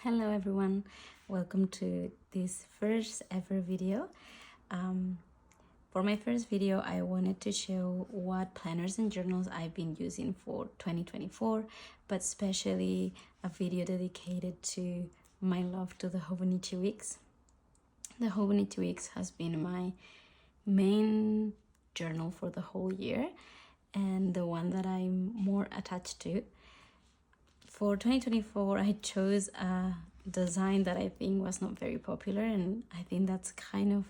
Hello everyone, welcome to this first ever video. For my first video, I wanted to show what planners and journals I've been using for 2024, but especially a video dedicated to my love to the Hobonichi Weeks. The Hobonichi Weeks has been my main journal for the whole year and the one that I'm more attached to. For 2024, I chose a design that I think was not very popular, and I think that's kind of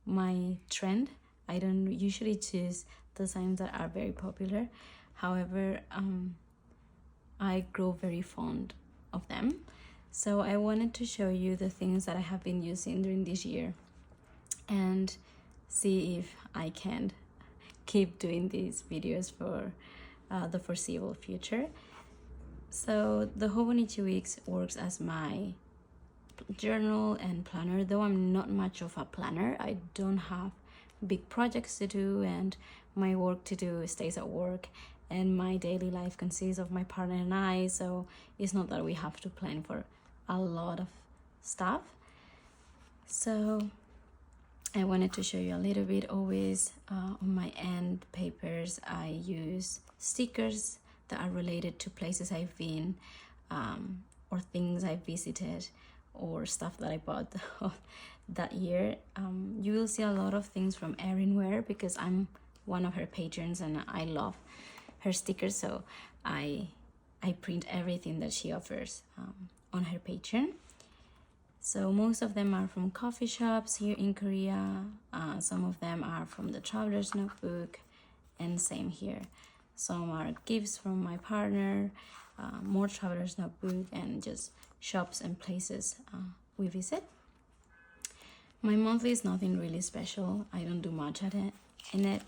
my trend. I don't usually choose designs that are very popular. However, I grow very fond of them. So I wanted to show you the things that I have been using during this year and see if I can keep doing these videos for the foreseeable future. So the Hobonichi Weeks works as my journal and planner, though I'm not much of a planner. I don't have big projects to do, and my work to do stays at work, and my daily life consists of my partner and I, so it's not that we have to plan for a lot of stuff. So I wanted to show you a little bit. Always on my end papers I use stickers that are related to places I've been, or things I visited, or stuff that I bought that year. You will see a lot of things from Erin Ware because I'm one of her patrons and I love her stickers, so I print everything that she offers on her Patreon. So most of them are from coffee shops here in Korea. Some of them are from the Traveler's Notebook, and same here. Some are gifts from my partner, more Traveler's Notebook, and just shops and places we visit. My monthly is nothing really special. I don't do much in it.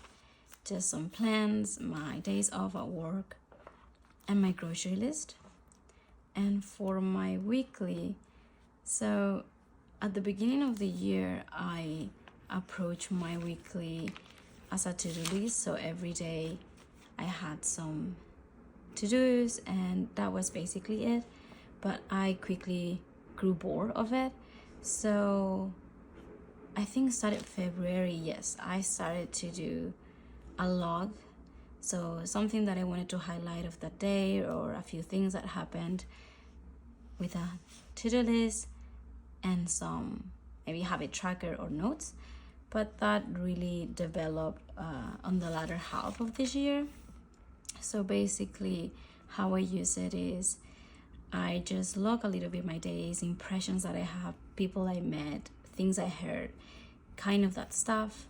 Just some plans, my days off at work, and my grocery list. And for my weekly, so at the beginning of the year, I approach my weekly as a to-do list. So every day I had some to-dos, and that was basically it. But I quickly grew bored of it. So I think started February, yes, I started to do a log. So something that I wanted to highlight of that day, or a few things that happened with a to-do list, and some maybe habit tracker or notes. But that really developed on the latter half of this year. So basically how I use it is I just log a little bit my days, impressions that I have, people I met, things I heard, kind of that stuff.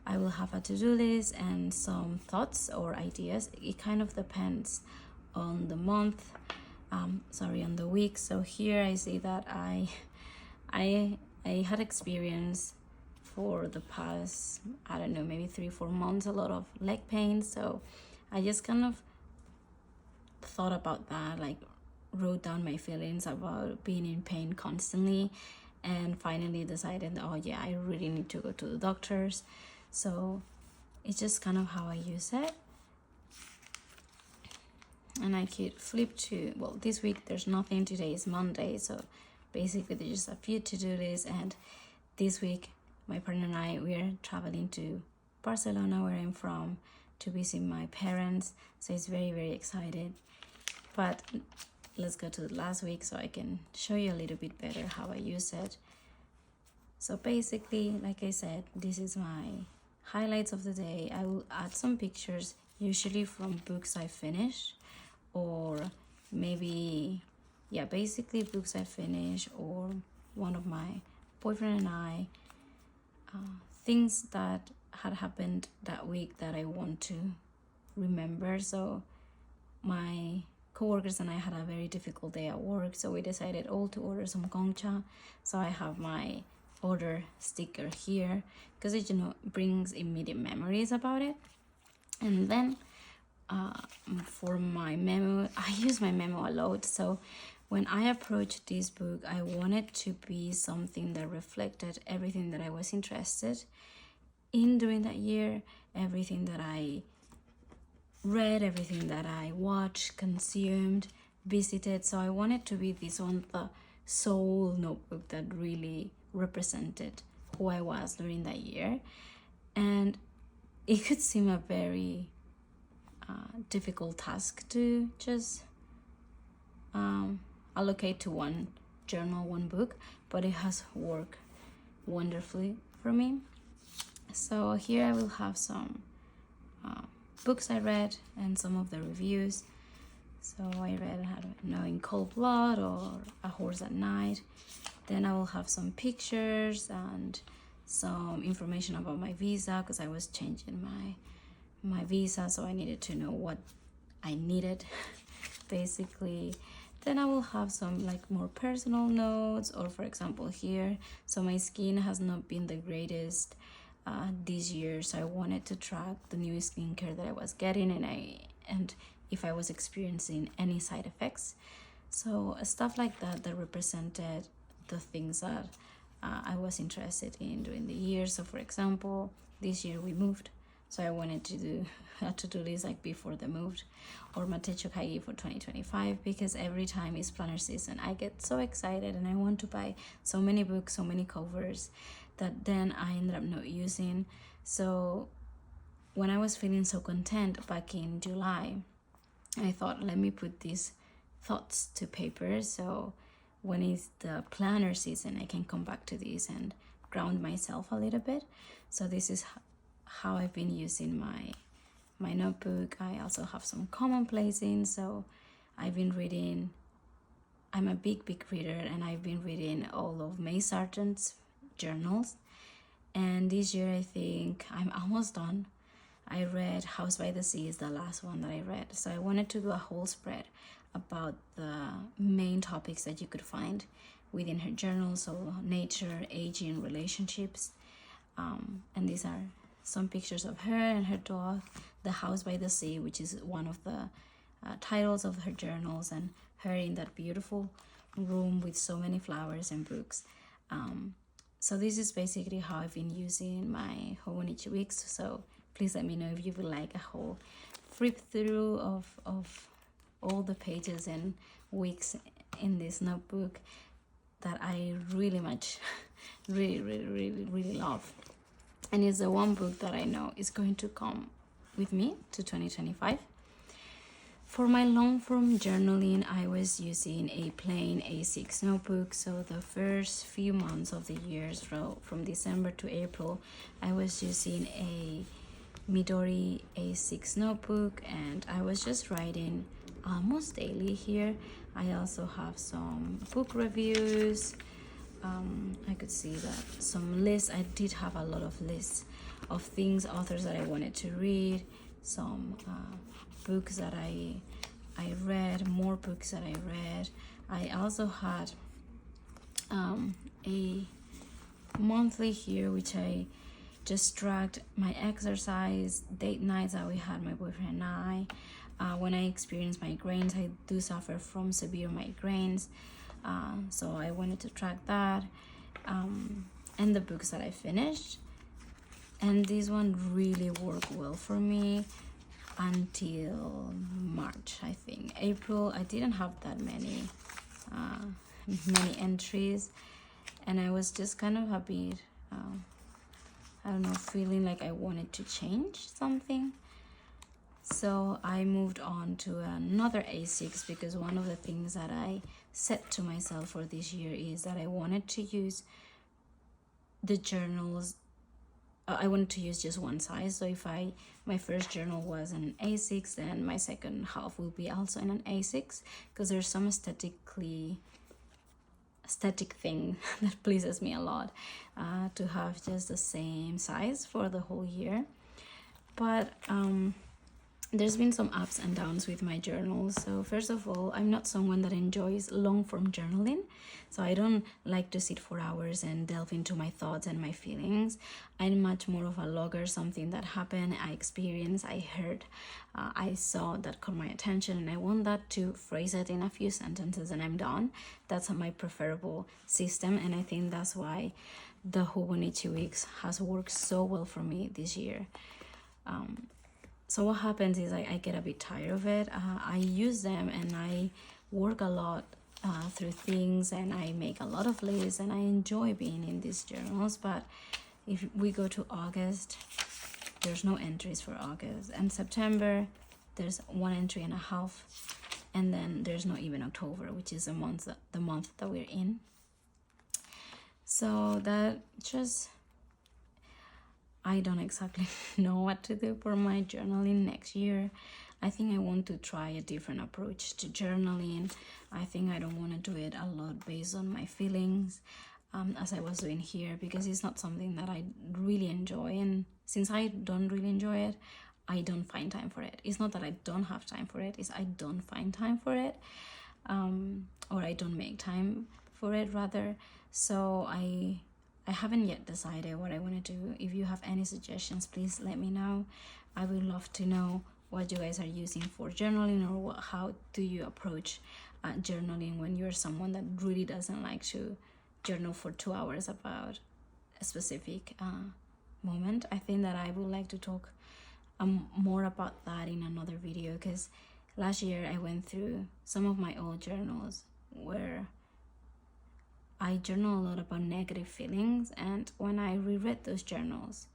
I will have a to-do list and some thoughts or ideas. It kind of depends on the month, on the week. So here I see that I had experience for the past, I don't know, maybe 3-4 months, a lot of leg pain. So I just kind of thought about that, like wrote down my feelings about being in pain constantly, and finally decided, oh yeah, I really need to go to the doctors. So it's just kind of how I use it. And I could flip to, well, this week there's nothing. Today is Monday, so basically there's just a few to-do lists. And this week my partner and I, we are traveling to Barcelona, where I'm from, to visit my parents. So it's very, very excited. But let's go to the last week so I can show you a little bit better how I use it. So basically, like I said, this is my highlights of the day. I will add some pictures, usually from books I finished, or maybe, yeah, basically books I finished, or one of my boyfriend and I, things that had happened that week that I want to remember. So my co-workers and I had a very difficult day at work, so we decided all to order some gongcha. So I have my order sticker here because it, brings immediate memories about it. And then for my memo, I use my memo a lot. So when I approached this book, I wanted to be something that reflected everything that I was interested in during that year, everything that I read, everything that I watched, consumed, visited. So I wanted to be this one that soul notebook that really represented who I was during that year. And it could seem a very difficult task to just allocate to one journal, one book, but it has worked wonderfully for me. So here I will have some books I read and some of the reviews. So I read, I don't know, In Cold Blood or A Horse at Night. Then I will have some pictures and some information about my visa, because I was changing my visa, so I needed to know what I needed basically. Then I will have some like more personal notes, or for example here, so my skin has not been the greatest this year, so I wanted to track the new skincare that I was getting, and if I was experiencing any side effects. So stuff like that represented the things that I was interested in during the year. So for example, this year we moved, so I wanted to do a to-do list like before the move, or Matecho Kaigi for 2025, because every time it's planner season I get so excited and I want to buy so many books, so many covers, that then I ended up not using. So when I was feeling so content back in July, I thought, let me put these thoughts to paper, so when it's the planner season I can come back to this and ground myself a little bit. So this is how I've been using my notebook. I also have some commonplacing, so I've been reading, I'm a big reader, and I've been reading all of May Sargent's journals, and this year I think I'm almost done. I read House by the Sea is the last one that I read, so I wanted to do a whole spread about the main topics that you could find within her journal, so nature, aging, relationships, and these are some pictures of her and her dog. The House by the Sea, which is one of the titles of her journals, and her in that beautiful room with so many flowers and books. So this is basically how I've been using my Hobonichi Weeks. So please let me know if you would like a whole flip through of all the pages and weeks in this notebook that I really much, really love. And it's the one book that I know is going to come with me to 2025. For my long form journaling, I was using a plain A6 notebook. So the first few months of the year, from December to April, I was using a Midori A6 notebook, and I was just writing almost daily here. I also have some book reviews. I could see that some lists. I did have a lot of lists of things, authors that I wanted to read, some books that I read, more books that I read. I also had a monthly here, which I just tracked my exercise, date nights that we had, my boyfriend and I. When I experience migraines, I do suffer from severe migraines, so I wanted to track that, and the books that I finished. And this one really worked well for me until March, I think. April, I didn't have that many entries, and I was just kind of a bit, I don't know, feeling like I wanted to change something. So I moved on to another A6, because one of the things that I set to myself for this year is that I wanted to use the journals, I wanted to use just one size. So if my first journal was an A6, then my second half will be also in an A6, because there's some aesthetic thing that pleases me a lot, to have just the same size for the whole year. But there's been some ups and downs with my journals. So first of all, I'm not someone that enjoys long form journaling, so I don't like to sit for hours and delve into my thoughts and my feelings. I'm much more of a logger, something that happened, I experienced, I heard, I saw, that caught my attention, and I want that to phrase it in a few sentences and I'm done. That's my preferable system, and I think that's why the Hobonichi Weeks has worked so well for me this year. So what happens is I get a bit tired of it. I use them and I work a lot through things, and I make a lot of lists, and I enjoy being in these journals. But if we go to August, there's no entries for August, and September there's 1 entry and a half, and then there's not even October, which is the month that we're in. So that just, I don't exactly know what to do for my journaling next year. I think I want to try a different approach to journaling. I think I don't want to do it a lot based on my feelings, as I was doing here, because it's not something that I really enjoy. And since I don't really enjoy it, I don't find time for it. It's not that I don't have time for it, it's I don't find time for it, or I don't make time for it rather. So I haven't yet decided what I want to do. If you have any suggestions, please let me know. I would love to know what you guys are using for journaling, or how do you approach journaling when you're someone that really doesn't like to journal for 2 hours about a specific moment. I think that I would like to talk more about that in another video, because last year I went through some of my old journals where I journal a lot about negative feelings, and when I reread those journals,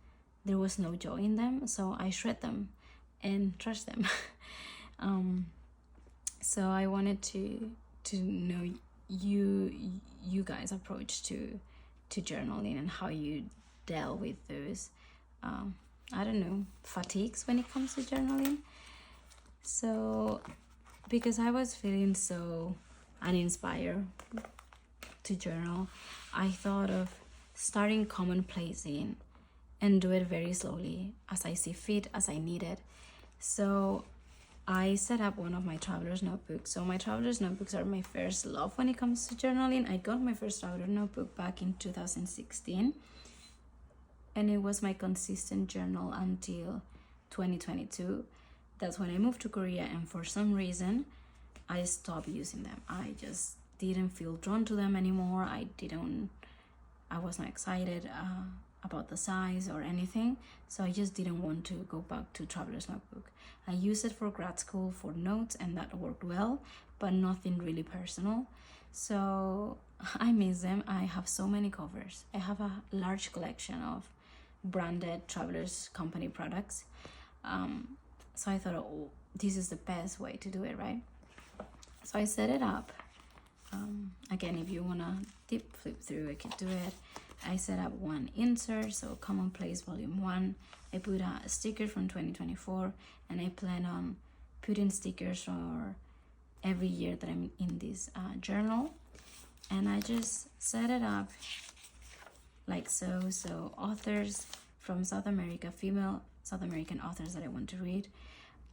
there was no joy in them, so I shred them and trash them. So I wanted to know you guys' approach to journaling, and how you deal with those I don't know, fatigues when it comes to journaling. So because I was feeling so uninspired to journal, I thought of starting commonplacing and do it very slowly, as I see fit, as I need it. So I set up one of my traveler's notebooks. So my traveler's notebooks are my first love when it comes to journaling. I got my first traveler notebook back in 2016, and it was my consistent journal until 2022. That's when I moved to Korea, and for some reason I stopped using them. I just didn't feel drawn to them anymore. I was not excited about the size or anything, so I just didn't want to go back to traveler's notebook. I used it for grad school for notes, and that worked well, but nothing really personal. So I miss them. I have so many covers. I have a large collection of branded travelers company products. So I thought, oh, this is the best way to do it, right? So I set it up. Again, if you wanna deep flip through, I can do it. I set up one insert, so Commonplace Volume 1. I put a sticker from 2024, and I plan on putting stickers for every year that I'm in this journal. And I just set it up like so. So authors from South America, female South American authors that I want to read.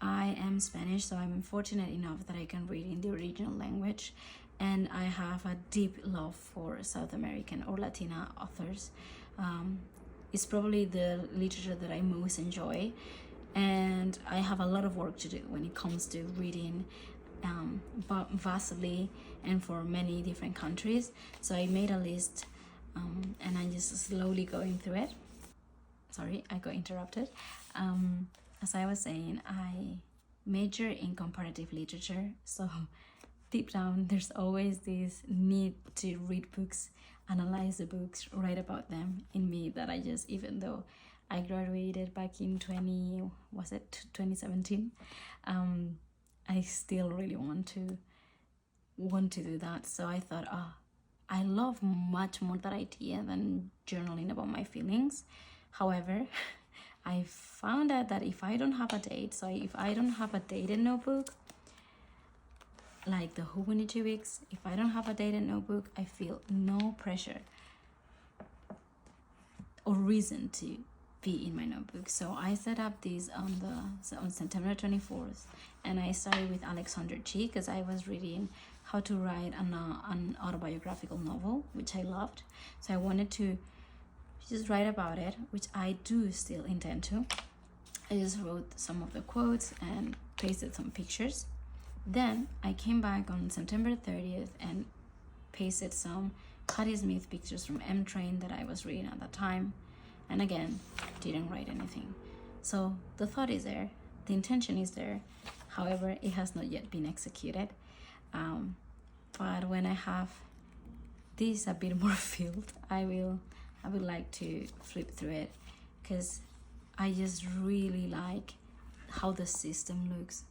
I am Spanish, so I'm fortunate enough that I can read in the original language, and I have a deep love for South American or Latina authors. It's probably the literature that I most enjoy, and I have a lot of work to do when it comes to reading vastly and for many different countries. So I made a list, and I'm just slowly going through it. Sorry, I got interrupted. As I was saying, I major in comparative literature, so deep down there's always this need to read books, analyze the books, write about them in me, that I just, even though I graduated back in 2017, I still really want to do that. So I thought, I love much more that idea than journaling about my feelings. However, I found out that if I don't have a date, so if I don't have a dated notebook, like the Hobonichi Weeks, if I don't have a dated notebook, I feel no pressure or reason to be in my notebook. So I set up these on September 24th, and I started with Alexander Chi, because I was reading how to write an autobiographical novel, which I loved. So I wanted to just write about it, which I do still intend to. I just wrote some of the quotes and pasted some pictures. Then I came back on September 30th and pasted some Patti Smith pictures from M Train that I was reading at that time, and again didn't write anything. So the thought is there, the intention is there, however it has not yet been executed. but when I have this a bit more filled, I would like to flip through it, because I just really like how the system looks,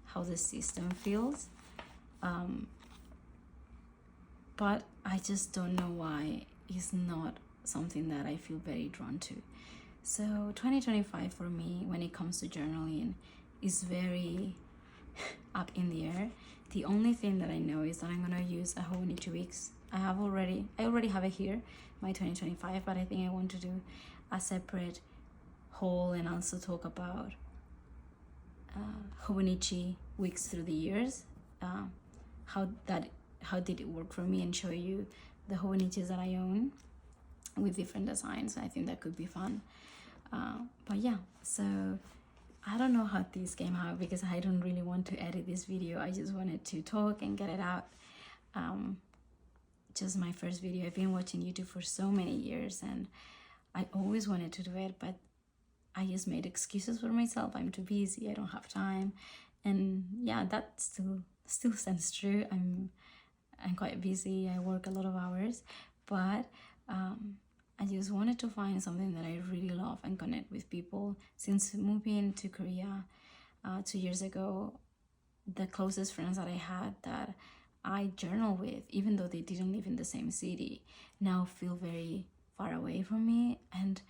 how the system feels, but I just don't know why it's not something that I feel very drawn to. So 2025 for me, when it comes to journaling, is very up in the air. The only thing that I know is that I'm gonna use a Hobonichi Weeks. I already have it here, my 2025, but I think I want to do a separate haul and also talk about Hobonichi Weeks through the years, how did it work for me, and show you the Hobonichis that I own with different designs. I think that could be fun. But yeah, so I don't know how this came out, because I don't really want to edit this video. I just wanted to talk and get it out. Just my first video. I've been watching YouTube for so many years, and I always wanted to do it, but I just made excuses for myself. I'm too busy, I don't have time. And yeah, that still stands true. I'm quite busy, I work a lot of hours, but I just wanted to find something that I really love and connect with people. Since moving to Korea 2 years ago, the closest friends that I had that I journal with, even though they didn't live in the same city, now feel very far away from me, and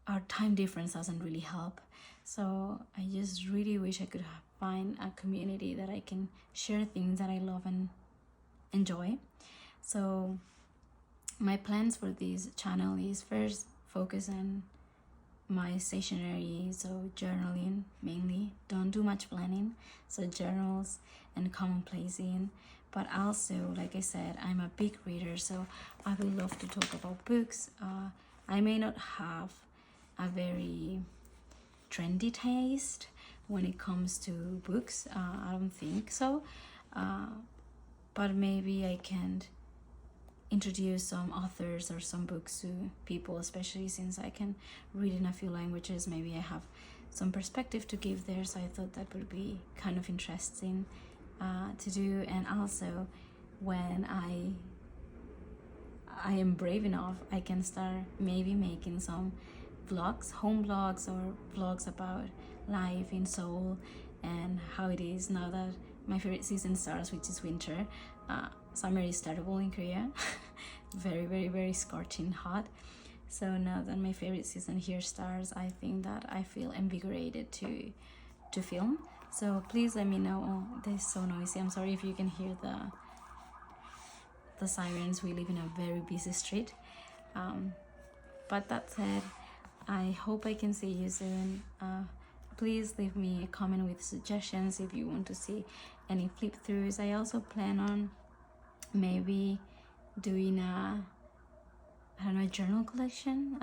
our time difference doesn't really help. So I just really wish I could find a community that I can share things that I love and enjoy. So my plans for this channel is first focus on my stationery, so journaling mainly. Don't do much planning, so journals and commonplacing. But also, like I said, I'm a big reader, so I would love to talk about books. I may not have a very trendy taste when it comes to books, I don't think so, but maybe I can introduce some authors or some books to people, especially since I can read in a few languages. Maybe I have some perspective to give there, so I thought that would be kind of interesting to do. And also, when I am brave enough, I can start maybe making some vlogs, home vlogs, or vlogs about life in Seoul and how it is now that my favorite season starts, which is winter. Summer is terrible in Korea. Very, very, very scorching hot. So now that my favorite season here starts, I think that I feel invigorated to film. So please let me know. Oh, this is so noisy. I'm sorry if you can hear the sirens. We live in a very busy street. But that said, I hope I can see you soon. Please leave me a comment with suggestions if you want to see any flip throughs. I also plan on maybe doing a journal collection,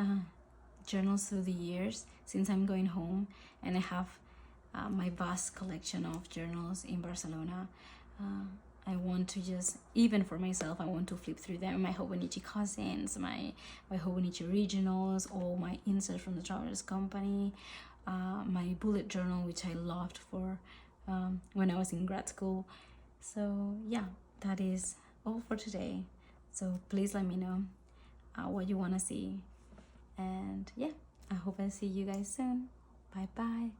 journals through the years, since I'm going home and I have my vast collection of journals in Barcelona. I want to just, even for myself, I want to flip through them. My Hobonichi cousins, my Hobonichi originals, all my inserts from the Travelers Company, my bullet journal, which I loved for when I was in grad school. So yeah, that is all for today. So please let me know what you want to see. And yeah, I hope I see you guys soon. Bye bye.